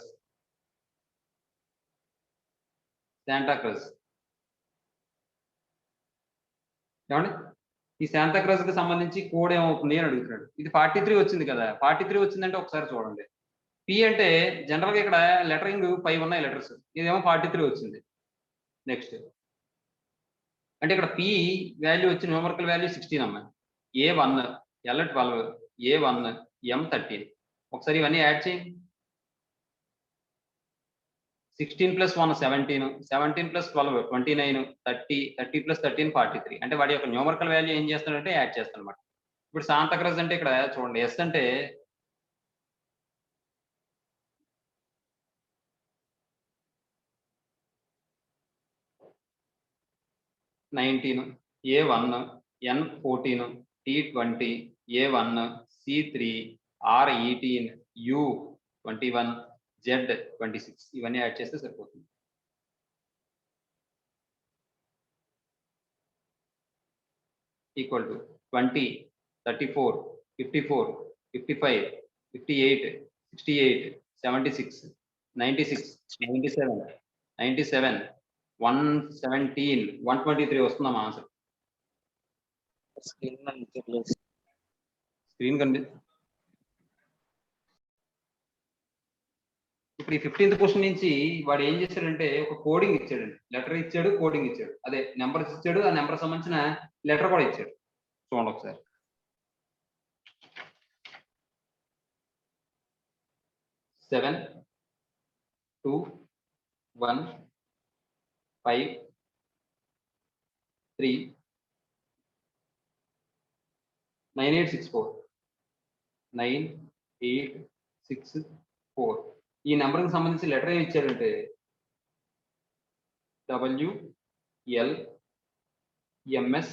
ఏమండి ఈ శాంతా క్రస్ కి సంబంధించి కోడ్ ఏమవుతుంది అని అడుగుతున్నాడు. ఇది 43 వచ్చింది కదా, 43 వచ్చిందంటే ఒకసారి చూడండి. పి అంటే జనరల్ గా ఇక్కడ లెటరింగ్ 5 ఉన్నాయి లెటర్స్, ఇదేమో 43 వచ్చింది. నెక్స్ట్ అంటే ఇక్కడ పి వాల్యూ వచ్చి న్యూమరికల్ వాల్యూ 16 అమ్మా. ఏ1, ఎల్12, ఏ1, ఎం13. ఒకసారి ఇవన్నీ యాడ్ చేయండి. 16 + 1 17, 17 + 12 29, 30, 30 + 13 43. అంటే వాడి యొక్క న్యూమరికల్ వాల్యూ ఏం చేస్తాడంటే యాడ్ చేస్తాడు అనమాట. ఇప్పుడు శాంతాక్రస్ అంటే ఇక్కడ చూడండి, ఎస్ అంటే 19, A1, N14, T20, A1, C3, R18, U21, Z26 ఇవన్నీ యాడ్ చేస్తే సరిపోతుంది. ఈక్వల్ టు 20, 34, 54, 55, 58, 68, 76, 96, 97, 97, 117, 123 వస్తుందమ్మా ఆన్సర్. స్క్రీన్ కనిపి ఇప్పుడు ఈ 15th క్వశ్చన్ నుంచి వాడు ఏం చేశాడంటే ఒక కోడింగ్ ఇచ్చాడండి. లెటర్ ఇచ్చాడు, కోడింగ్ ఇచ్చాడు, అదే నెంబర్స్ ఇచ్చాడు, ఆ నెంబర్ సంబంధించిన లెటర్ కూడా ఇచ్చాడు. చూడండి ఒకసారి. 7, 2, 1, 5, 3, 9864, 9, 8, 6, 4. ఈ నెంబర్కి సంబంధించి లెటర్ ఏమి ఇచ్చాడంటే WLMS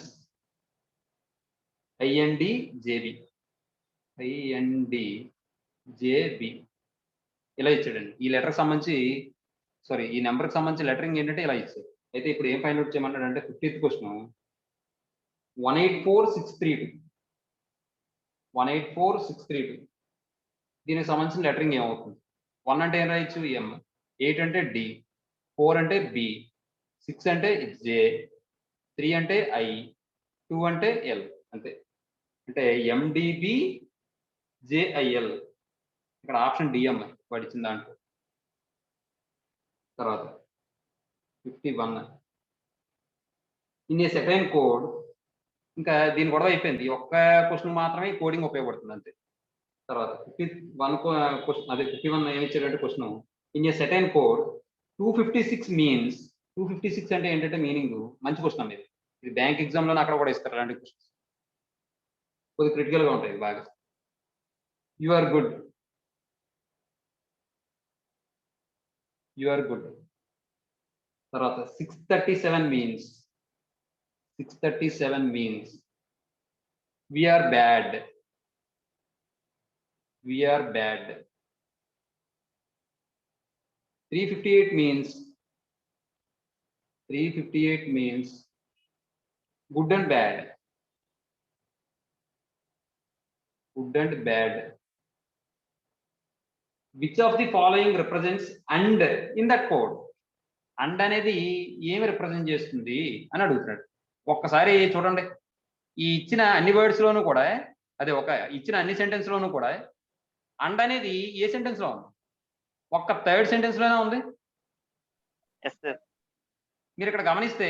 INDJB ఇలా ఇచ్చాడండి. ఈ లెటర్కి సంబంధించి ఈ నెంబర్కి సంబంధించి లెటరింగ్ ఏంటంటే ఇలా ఇచ్చాడు. అయితే ఇప్పుడు ఏం ఫైండ్ అవుట్ చేయమంటాడంటే 50th క్వశ్చన్ 184632 184632 దీనికి సంబంధించిన లెటరింగ్ ఏమవుతుంది? 1 అంటే ఏం రాయొచ్చు? M, 8 అంటే D, 4 అంటే B, 6 అంటే J, 3 అంటే I, 2 అంటే L. అంతే. అంటే MDB JIL. ఇక్కడ ఆప్షన్ డిఎం వాడు ఇచ్చిన దాంట్లో. తర్వాత 51 ఇన్ ఏ సెకండ్ కోడ్. ఇంకా దీని గొడవ అయిపోయింది. ఒక్క క్వశ్చన్ మాత్రమే కోడింగ్ ఉపయోగపడుతుంది అంతే. తర్వాత 51 క్వశ్చన్, అదే 51 ఏమి ఇచ్చాడంటే question in a second code 256 means. 256 అంటే ఏంటంటే మీనింగ్ మంచి క్వశ్చన్ అనేది. ఇది బ్యాంక్ ఎగ్జామ్లో అక్కడ కూడా ఇస్తారు అలాంటి క్వశ్చన్స్. కొద్దిగా క్రిటికల్గా ఉంటాయి బాగా. You are good, you are good. తర్వాత 637 means. 637 means we are bad. We are bad. 358 means. 358 means good and bad. Good and bad. Which of the following represents and in that code? And అనేది ఏమి represent చేస్తుంది అని అడుగుతున్నాడు. ఒక్కసారి చూడండి. ఈ ఇచ్చిన అన్ని వర్డ్స్ లోనూ కూడా, అదే ఒక ఇచ్చిన అన్ని సెంటెన్స్ లోనూ కూడా అండ్ అనేది ఏ సెంటెన్స్ లో ఉంది? ఒక్క థర్డ్ సెంటెన్స్ లోనే ఉంది. మీరు ఇక్కడ గమనిస్తే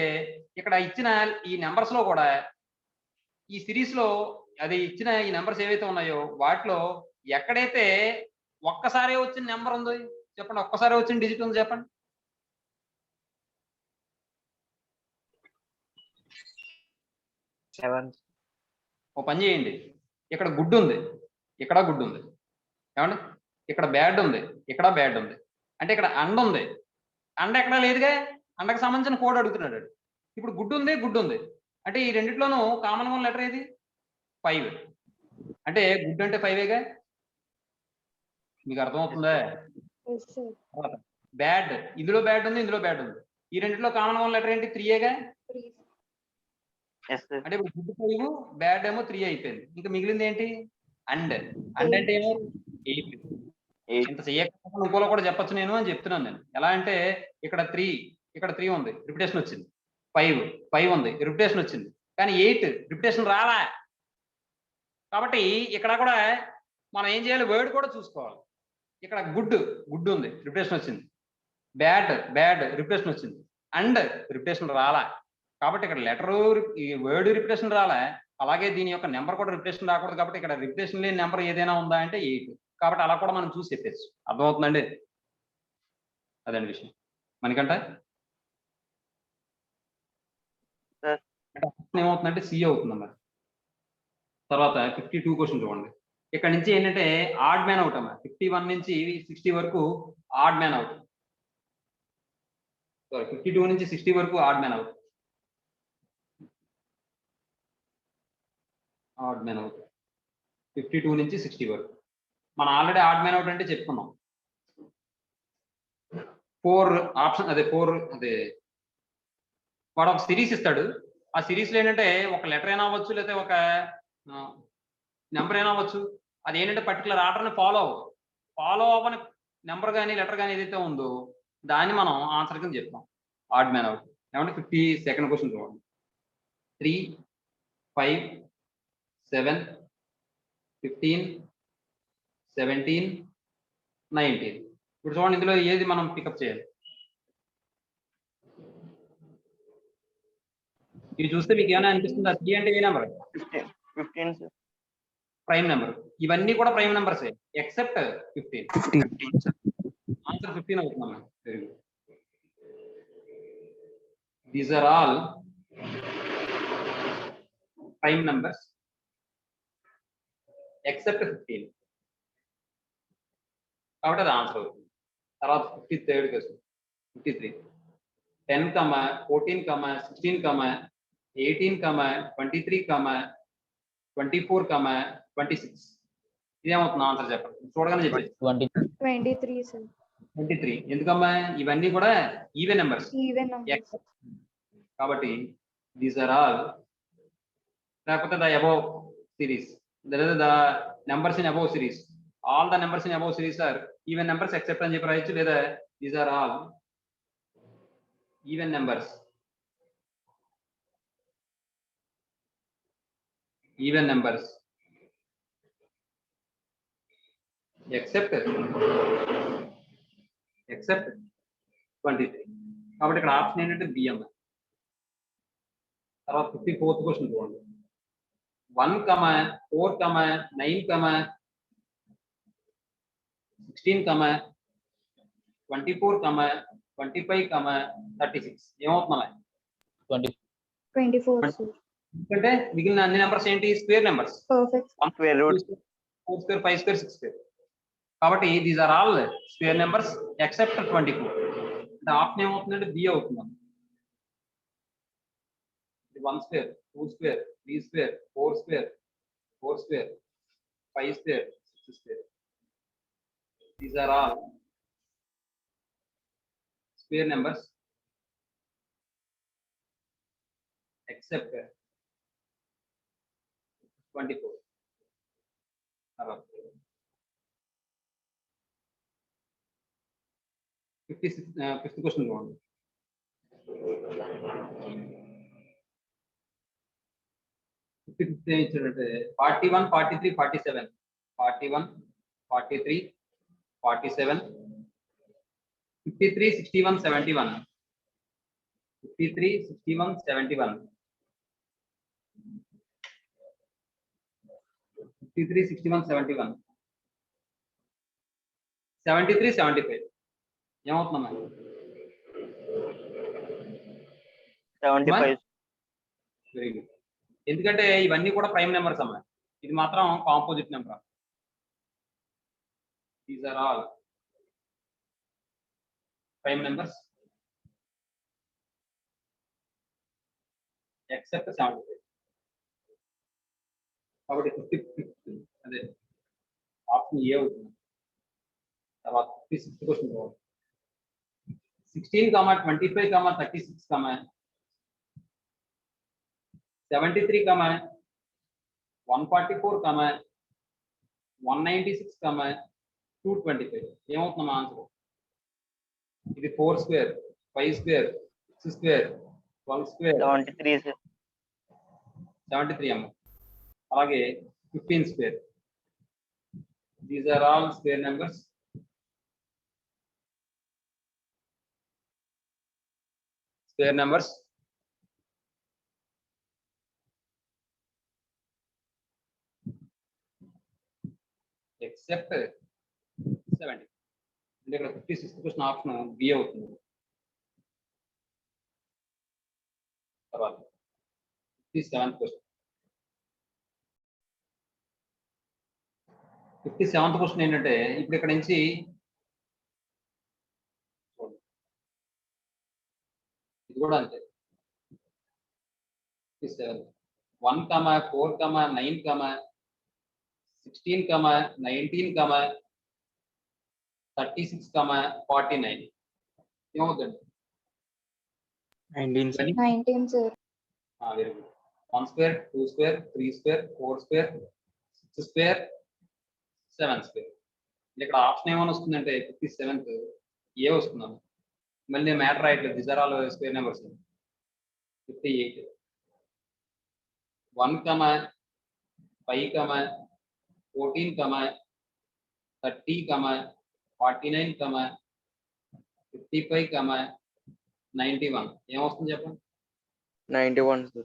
ఇక్కడ ఇచ్చిన ఈ నెంబర్స్ లో కూడా, ఈ సిరీస్ లో అది ఇచ్చిన ఈ నెంబర్స్ ఏవైతే ఉన్నాయో వాటిలో ఎక్కడైతే ఒక్కసారి వచ్చిన నెంబర్ ఉంది చెప్పండి, ఒక్కసారి వచ్చిన డిజిట్ ఉంది చెప్పండి. ఓ పని చేయండి. ఇక్కడ గుడ్ ఉంది, ఇక్కడ గుడ్ ఉంది, ఏమండి? ఇక్కడ బ్యాడ్ ఉంది, ఇక్కడ బ్యాడ్ ఉంది. అంటే ఇక్కడ అండ్ ఉంది, అండ్ ఎక్కడా లేదుగా. అండకు సంబంధించిన కోడ్ అడుగుతున్నాడు. ఇప్పుడు గుడ్ ఉంది, గుడ్ ఉంది. అంటే ఈ రెండిట్లోనూ కామన్ గా లెటర్ ఏది? 5. అంటే గుడ్ అంటే 5ఏగా. మీకు అర్థమవుతుందా? బ్యాడ్, ఇందులో బ్యాడ్ ఉంది, ఇందులో బ్యాడ్ ఉంది. ఈ రెండిట్లో కామన్ గా లెటర్ ఏంటి? 3ఏగా. అంటే ఇప్పుడు గుడ్ 5, బ్యాడ్ ఏమో 3 అయిపోయింది. ఇంకా మిగిలింది ఏంటి? అండ్. అండ్ అంటే ఏమో 8. ఇంత చెయ్యకపోతే ఇంకోలో కూడా చెప్పొచ్చు నేను అని చెప్తున్నాను నేను. ఎలా అంటే ఇక్కడ 3, ఇక్కడ 3 ఉంది, రిపిటేషన్ వచ్చింది. 5 ఉంది, రిపిటేషన్ వచ్చింది. కానీ 8 రిపిటేషన్ రాలా. కాబట్టి ఇక్కడ కూడా మనం ఏం చేయాలి? వర్డ్ కూడా చూసుకోవాలి. ఇక్కడ గుడ్ ఉంది, రిపిటేషన్ వచ్చింది. బ్యాడ్ రిపిటేషన్ వచ్చింది. అండ్ రిపిటేషన్ రాలా. కాబట్టి ఇక్కడ లెటరు, ఈ వర్డ్ రిపిటేషన్ రాలే. అలాగే దీని యొక్క నెంబర్ కూడా రిపిటేషన్ రాకూడదు. కాబట్టి ఇక్కడ రిపిటేషన్ లేని నెంబర్ ఏదైనా ఉందా అంటే 8. కాబట్టి అలా కూడా మనం చూసి చెప్పేసి. అర్థమవుతుందండి? అదండి విషయం. మనకంట ఏమవుతుందంటే సి అవుతుందన్నమాట. తర్వాత 52 క్వశ్చన్ చూడండి. ఇక్కడ నుంచి ఏంటంటే ఆడ్ మ్యాన్ అవుట్ అన్నమాట. 51 నుంచి 60 వరకు ఆడ్ మ్యాన్ అవుట్. సారీ, 52 నుంచి 60 వరకు odd man out. Odd man out 52 నుంచి 60 వరకు మనం ఆల్రెడీ ఆడ్ మ్యాన్ అవుట్ అంటే చెప్పుకున్నాం 4 ఆప్షన్ అదే 4 అదే వాడు ఒక సిరీస్ ఇస్తాడు ఆ సిరీస్లో ఏంటంటే ఒక లెటర్ అయినా అవ్వచ్చు లేకపోతే ఒక నెంబర్ అయినా అవ్వచ్చు అది ఏంటంటే పర్టికులర్ ఆర్డర్ని ఫాలో అవ్వని నెంబర్ కానీ లెటర్ కానీ ఏదైతే ఉందో దాన్ని మనం ఆన్సర్ కింద చెప్తాం ఆడ్ మ్యాన్ అవుట్ ఏమంటే 52nd క్వశ్చన్ చూడండి 3 5 7 15 17 19 ఇప్పుడు చూడండి ఇందులో ఏది మనం పికప్ చేయాలి ఇది చూస్తే మీకు ఏమైనా అనిపిస్తుందా 3 అంటే ఏ నెంబర్ 15 sir. ప్రైమ్ నెంబర్ ఇవన్నీ కూడా prime numbers except 15 15 sir. Answer 15 అవుతుందమ్మా very good these are all prime numbers except 15 కాబట్టి అది ఆన్సర్ అవుతుంది తర్వాత 53rd క్వశ్చన్ 53 10 కమా 14 కమా 16 కమా 18 కమా 23 కమా 24 కమా 26 ఇదేమవుతుంది ఆన్సర్ చెప్పండి చూడగానే చెప్పేసి 23 sir. 23 ఎందుకమ్మా ఇవన్నీ కూడా ఈవెన్ నెంబర్స్ Even numbers. కాబట్టి దీస్ ఆర్ ఆల్ లేకపోతే the above series the numbers in above series all the numbers in above series are even numbers except అని చెప్పి రాయొచ్చు లేదా these are all even numbers except 23 కాబట్టి ఇక్కడ option ఏంటంటే BM తర్వాత 54th క్వశ్చన్ చూడండి 1 కమా 4 కమా 9 కమా 16 కమా 24 కమా 25 కమా 36 ఏమవుతుందా 24 sir. ఎందుకంటే మిగిలిన అన్ని నెంబర్స్ ఏంటి square numbers Perfect. Square root. 4 square 5 square 6 square కాబట్టి these are all square numbers except 24 అంటే ఆప్షన్ ఏమవుతుందంటే బి అవుతుంది 1 square 2 square 3 square 4 square 4 square 5 square 6 square these are all square numbers except 24 తర్వాత 56th question చూడండి 55th ఏం ఇచ్చాడంటే 41 43 47 41 43 47 53 61 71 53 61 71 53 61 71 73 75 ఏమవుతుందమ్మా 75. Very good ఎందుకంటే ఇవన్నీ కూడా ప్రైమ్ నెంబర్స్ అమ్మా ఇది మాత్రం composite number these are all prime numbers except 75 కాబట్టి 50 అదే ఆప్షన్ ఏ అవుతుంది తర్వాత 56th క్వశ్చన్ 16 కమా 25 కమా 36 కమా 73 కమా 144 కమా 196 కమా 225 ఏమవుతుందమ్మా ఆన్సర్ ఇది 4 square 5 square 6 square 12 square 73 sir. 73 అమ్మ అలాగే 15 square these are all square numbers except 70 అంటే ఇక్కడ 56th క్వశ్చన్ ఆప్షన్ బి అవుతుంది తర్వాత 57th క్వశ్చన్ 57th క్వశ్చన్ ఏంటంటే ఇప్పుడు ఇక్కడ నుంచి ఇది కూడా అంతే 57 1, 4, 9, 16, 19, 36, 49 ఏమవుతుంది? 19 sir. 19 sir. Very good. 1 square, 2 square, 3 square, 4 square, 6 square, 7 square. ఇక్కడ ఆప్షన్ ఏమైనా వస్తుందంటే 57th ఏ వస్తున్నాను. మళ్ళీ మ్యాటర్ రాయట్లేదు. These are all square numbers. 58, 1, 5, 14, 30, 49, 55, 91 ఏమొస్తుంది చెప్పండి? 91 sir.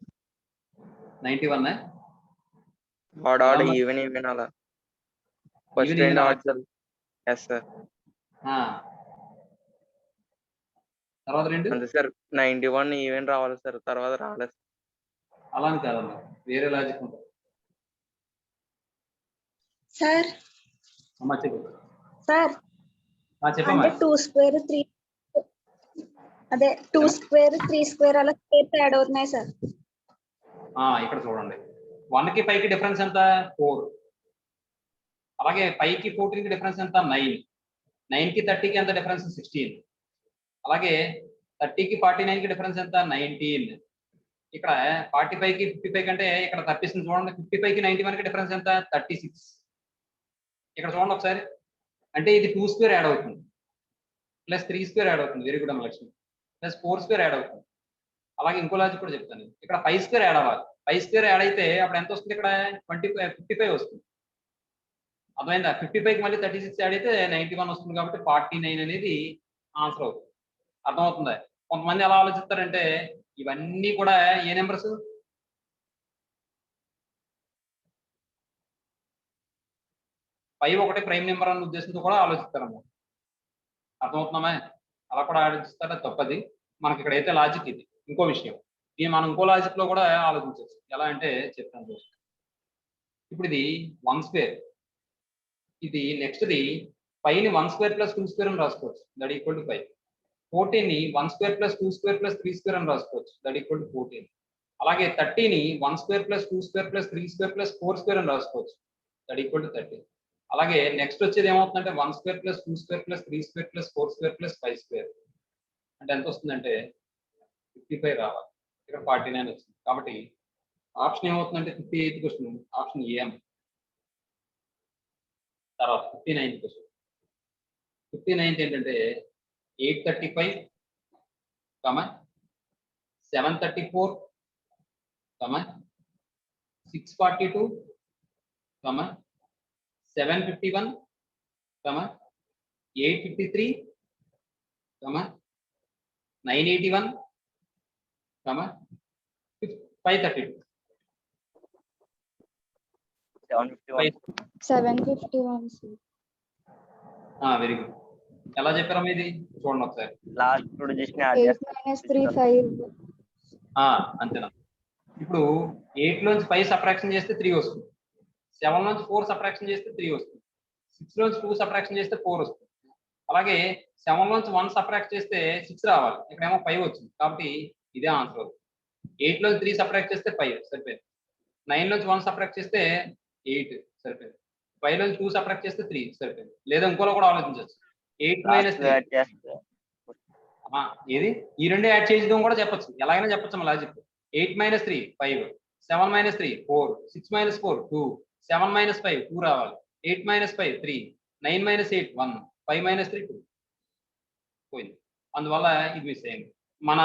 91 Odd ఎలా మరి? even అలా ఫస్ట్ Even రెండు అలా. odd sir. Yes sir. తర్వాత రెండు అంతే సార్ 91 ఈవెన్ రావాలి సార్, తర్వాత రాలేదు. అలా అని కాదమ్మా, వేరే లాజిక్ ఉంటుంది. సార్ అమ్మా చెప్పు. సార్ చెప్పమ్మా. అంటే 2 స్క్వేర్ 3 అదే 2 స్క్వేర్ 3 స్క్వేర్ అలా స్క్వేర్స్ యాడ్ అవుతున్నాయి సార్. ఇక్కడ చూడండి, 1కి 5కి డిఫరెన్స్ ఎంత? 4. అలాగే 5కి 14కి డిఫరెన్స్ ఎంత? 9. 9కి 30కి ఎంత డిఫరెన్స్? 16. అలాగే 30కి 49కి డిఫరెన్స్ ఎంత? 19. ఇక్కడ 45కి 55 కంటే ఇక్కడ తప్పిస్తుంది చూడండి. 55కి 91కి డిఫరెన్స్ ఎంత? 36. ఇక్కడ చూడండి ఒకసారి, అంటే ఇది 2 స్క్వేర్ యాడ్ అవుతుంది, ప్లస్ 3 స్క్వేర్ యాడ్ అవుతుంది. వెరీ గుడ్ అమ్మ లక్ష్మి. ప్లస్ 4 స్క్వేర్ యాడ్ అవుతుంది. అలాగే ఇంకో లాజిక్ కూడా చెప్తాను. ఇక్కడ 5 స్క్వేర్ యాడ్ అవ్వాలి. 5 స్క్వేర్ యాడ్ అయితే అప్పుడు ఎంత వస్తుంది? ఇక్కడ 55 వస్తుంది. అర్థమైందా? 55కి మళ్ళీ 36 యాడ్ అయితే 91 వస్తుంది. కాబట్టి 49 అనేది ఆన్సర్ అవుతుంది. అర్థమవుతుందా? కొంతమంది ఎలా ఆలోచిస్తారంటే ఇవన్నీ కూడా ఏ నెంబర్స్? ఒకటి ప్రైమ్ నెంబర్ అన్న ఉద్దేశంతో కూడా ఆలోచిస్తారన్నమాట. అర్థమవుతున్నామా? అలా కూడా ఆలోచిస్తారా? తప్పది. మనకి ఇక్కడ అయితే లాజిక్ ఇది. ఇంకో విషయం, ఇది మనం ఇంకో లాజిక్ లో కూడా ఆలోచించవచ్చు. ఎలా అంటే చెప్తాను. ఇప్పుడు ఇది 1 స్క్వేర్, ఇది నెక్స్ట్ది 5ని 1 స్క్వేర్ ప్లస్ 2 స్క్వేర్ అని రాసుకోవచ్చు. That equal to 5. 14ని 1 square plus 2 square plus 3 square అని రాసుకోవచ్చు. That equal to 14. అలాగే 30ని 1 square plus 2 square plus 3 square plus 4 square అని రాసుకోవచ్చు. That equal to 30. అలాగే నెక్స్ట్ వచ్చేది ఏమవుతుందంటే 1 square plus 2 square plus 3 square plus 4 square plus 5 square అంటే ఎంత వస్తుందంటే 55 రావాలి. ఇక్కడ 49 వచ్చింది. కాబట్టి ఆప్షన్ ఏమవుతుందంటే 58th క్వశ్చన్ ఆప్షన్ ఏం. తర్వాత 59th క్వశ్చన్. 59th ఏంటంటే 835, 734, 642, 751, 853, 981, 532. 751 751 సార్. Very good. ఎలా చెప్పారమ్మా ఇది? చూడండి ఒకసారి. లాస్ట్ 2 డిజిట్స్ ని యాడ్ 8 చేస్తాం. minus 3 5. అంతేనా? ఇప్పుడు 8 లోంచి 5 సబ్ట్రాక్షన్ చేస్తే 3 వస్తుంది. 7 లోంచి 4 సబ్ట్రాక్షన్ చేస్తే 3 వస్తుంది. 6 లోంచి 2 సబ్ట్రాక్షన్ చేస్తే 4 వస్తుంది. అలాగే 7 లోంచి 1 సబ్ట్రాక్ట్ చేస్తే 6 రావాలి. ఇక్కడేమో 5 వచ్చింది. కాబట్టి ఇదే ఆన్సర్ అవుతుంది. 8 లోంచి 3 సబ్ట్రాక్ట్ చేస్తే 5 సరిపోయింది. 9 లోంచి 1 సబ్ట్రాక్ట్ చేస్తే 8 సరిపోయింది. 5 లోంచి 2 సబ్ట్రాక్ట్ చేస్తే 3 సరిపోయింది. లేదా ఇంకోలో కూడా ఆలోచించవచ్చు. 8 minus 3 యాడ్ చేస్తే ఏది? ఈ రెండు యాడ్ చేయడం కూడా చెప్పొచ్చు. ఎలాగైనా చెప్పొచ్చు logic. 8 minus 3 5, 7 minus 3 4, 6 minus 4 2, 7 minus 5 2 రావాలి. 8 minus 5 3, 9 minus 8 1, 5 minus 3 2 పోయింది. అందువల్ల ఇది మిస్ అయింది. మన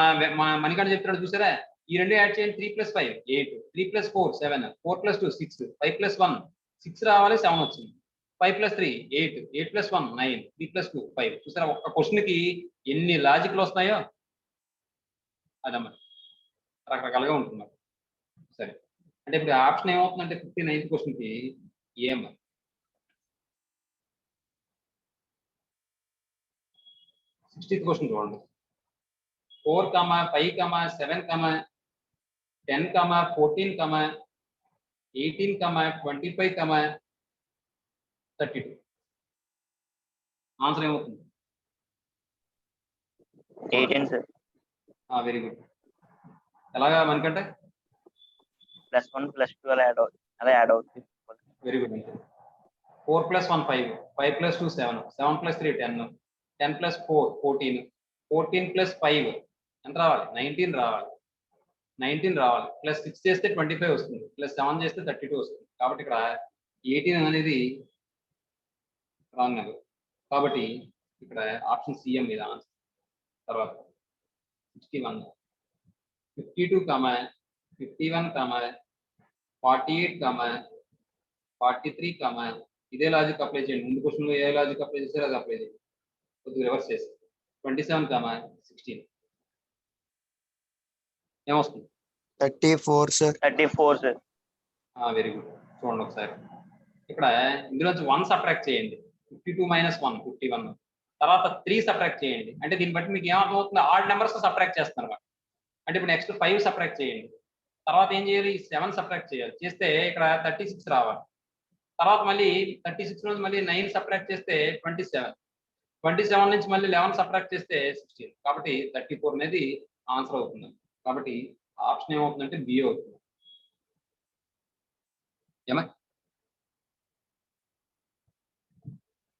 మణికంఠ చెప్తున్నాడు చూసారా? ఈ రెండు యాడ్ చేయండి. 3 plus 5 8, 3 plus 4 7, 4 plus 2 6, 5 plus 1 6 రావాలి. 7 వచ్చింది. 5 plus 3 8, 8 plus 1 9, 3 plus 2 5. చూసారా ఒక్క క్వశ్చన్ కి ఎన్ని లాజిక్లు వస్తున్నాయో? అదమ్మా రకరకాలుగా ఉంటున్నారు. సరే, అంటే ఇప్పుడు ఆప్షన్ ఏమవుతుందంటే 59th క్వశ్చన్ కి ఏం. 60th క్వశ్చన్ చూడండి. 4, 5, 7, 10, 14, 18, 25, 32. ఆన్సర్ ఏమవుతుంది? 18 సార్. Very good. ఎలాగా మనకంటే +1 +2 అలా యాడ్ అవుతుంది. వెరీ గుడ్ అండి. 4 + 1 5, 5 + 2 7, 7 + 3 10, 10 + 4 14, 14 + 5 ఎంత రావాలి? 19 రావాలి. 19 రావాలి. +6 చేస్తే 25 వస్తుంది. +7 చేస్తే 32 వస్తుంది. కాబట్టి ఇక్కడ 18 అనేది రాంగ్ నెంబర్. కాబట్టి ఇక్కడ ఆప్షన్ సి మీద ఆన్సర్. తర్వాత 61, 52, 51, 48, 43, ఇదే లాజిక్ అప్లై చేయండి. ముందు క్వశ్చన్లో ఏ లాజిక్ అప్లై చేశారో అది అప్లై చేయండి. కొద్దిగా రివర్స్ చేసి 27, 16 ఏమొస్తుంది? 34 సార్. 34 సార్. Very good. చూడండి ఒకసారి ఇక్కడ ఇందులోంచి 1 సబ్ట్రాక్ట్ చేయండి. 52 - 1 51. తర్వాత 3 సబ్ట్రాక్ట్ చేయండి. అంటే దీన్ని బట్టి మీకు ఏమర్థమవుతుంది? ఆడ్ నెంబర్స్ సబ్ట్రాక్ట్ చేస్తున్నారు అన్నమాట. అంటే ఇప్పుడు నెక్స్ట్ 5 సబ్ట్రాక్ట్ చేయండి. తర్వాత ఏం చేయాలి? 7 సబ్ట్రాక్ట్ చేయాలి. చేస్తే ఇక్కడ 36 రావాలి. తర్వాత మళ్ళీ 36 నుంచి మళ్ళీ 9 సబ్ట్రాక్ట్ చేస్తే 27. 27 నుంచి మళ్ళీ 11 సబ్ట్రాక్ట్ చేస్తే 16. కాబట్టి 34 అనేది ఆన్సర్ అవుతుంది. కాబట్టి ఆప్షన్ ఏమవుతుందంటే బి అవుతుంది. ఏమా?